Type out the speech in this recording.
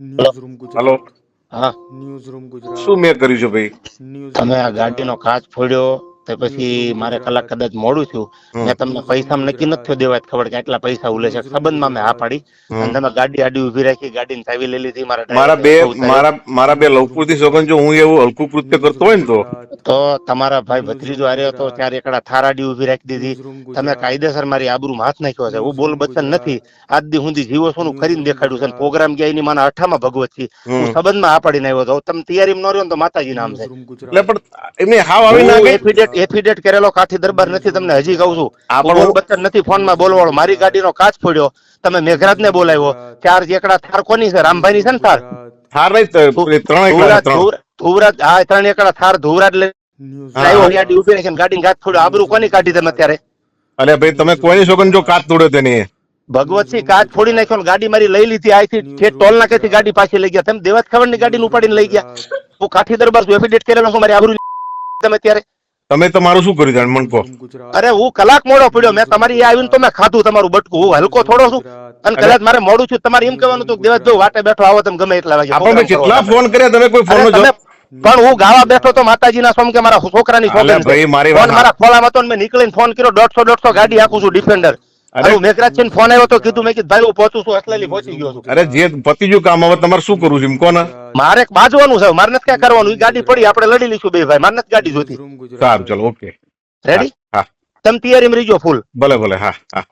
Hello. હા, શું મેં કર્યું છે ભાઈ? તમે આ ગાડીનો કાચ ફોડ્યો તે પછી મારે કલાક કદાચ મોડું થયું. મેં તમને પૈસા નક્કી નથી થયો દેવા ખબર કે આટલા પૈસા ઉલે છે સંબંધમાં મેં હા પાડી અને તમે ગાડી આડી ઉભી રાખી ગાડીની ચાવી લઈ લીધી મારા મારા ડ્રાઈવરને બે હેઠો ઉતાર્યો. મારા બે લવકુરથી સોગન જો હું એવું હલકું કૃત્ય કરતો હોય ને તો તમારા ભાઈ ભત્રીજો હાર્યો હતો ત્યારે એકડા થારાડી ઉભી રાખી દીધી. તમે કાયદેસર મારી આબરૂમાં હાથ નાખ્યો છે. હું બોલ બચન નથી. આજ દી સુધી જીવો છું કરીને દેખાડ્યું છે અને પ્રોગ્રામ ગયા એની માના અઠામાં ભગવત છે. હું સંબંધમાં આ પાડીને આવ્યો હતો. તમે તૈયારી ન રહ્યો ને તો માતાજી નામ છે. એટલે પણ એમને હાવ આવી ના ગઈ. એફિડેટ કરેલો કાઠી દરબાર નથી. તમને હજી કહું છું આ હું પણ બોલ બચન નથી. ફોનમાં બોલવાળો મારી ગાડીનો કાચ ફોડ્યો. તમે મેઘરાજ ને બોલાવ્યો. ચાર એકડા થાર કોની છે? રામભાઈ ની છે ને થાર? થાર નહીં ત્રણ એકલા ત્રણ. ધુવરાજ હા 3 એકડા થાર ધુવરાજ લઈ આવ્યો. ગાડી ઉભી રાખીને ગાડીને કાચ ફોડ્યો. આબરૂ કોની કાઢી તમે અત્યારે? અરે ભાઈ તમે કોઈની સોગન જો કાચ તોડ્યો તેની ભગવતસિંહ કાચ ફોડી નાખ્યો ને ગાડી મારી લઈ લીધી. આથી ઠેઠ ટોલ નાકેથી ગાડી પાછી લઈ ગયા. તમે દેવાત ખબર ની ગાડીને ઉપાડીને લઈ ગયા. હું કાઠી દરબાર છું. એફિડેટ કરેલો છું. મારી આબરૂ તમે અત્યારે તમે તમારું શું કર્યું જાણ મન કહો. અરે હું કલાક મોડો પડ્યો. મેં તમારી આવીને તો મેં ખાધું તમારું બટકું. હું હલકો થોડો છું અને કદાચ મારે મોડું છું. તમારે એમ કહેવાનું હતું દેવાત જો વાટે બેઠો આવો તમે ગમે એટલા વાગે. આપણે કેટલા ફોન કર્યા તમે કોઈ ફોન નો પણ હું ગાવા બેઠો તો માતાજીના સોમ કે મારા છોકરાની અલે સોગંદ ભાઈ, છે. મારી ફોન વાત મારા ખોલામાં હતો ને મેં નીકળીને ફોન કર્યો. 150 ગાડી હાકું છું ડિફેન્ડર. અરે હું મેઘરાજ છે ને ફોન આવ્યો તો કીધું મેં કીધું ભાઈ હું પહોંચું છું. એટલે પહોંચી ગયો છું. અરે જે પતિજુ કામ હવે તમારે શું કરવું છે એમ કોને? મારે બાજવાનું છે. મારે નથી ક્યાં કરવાનું. ઈ ગાડી પડી આપણે લડી લઈશું બે ભાઈ. મારે નથી ગાડી જોતી. સારું ચલો ઓકે. રેડી? હા તમે તૈયારીમાં રહીજો ફૂલ. ભલે ભલે હા હા.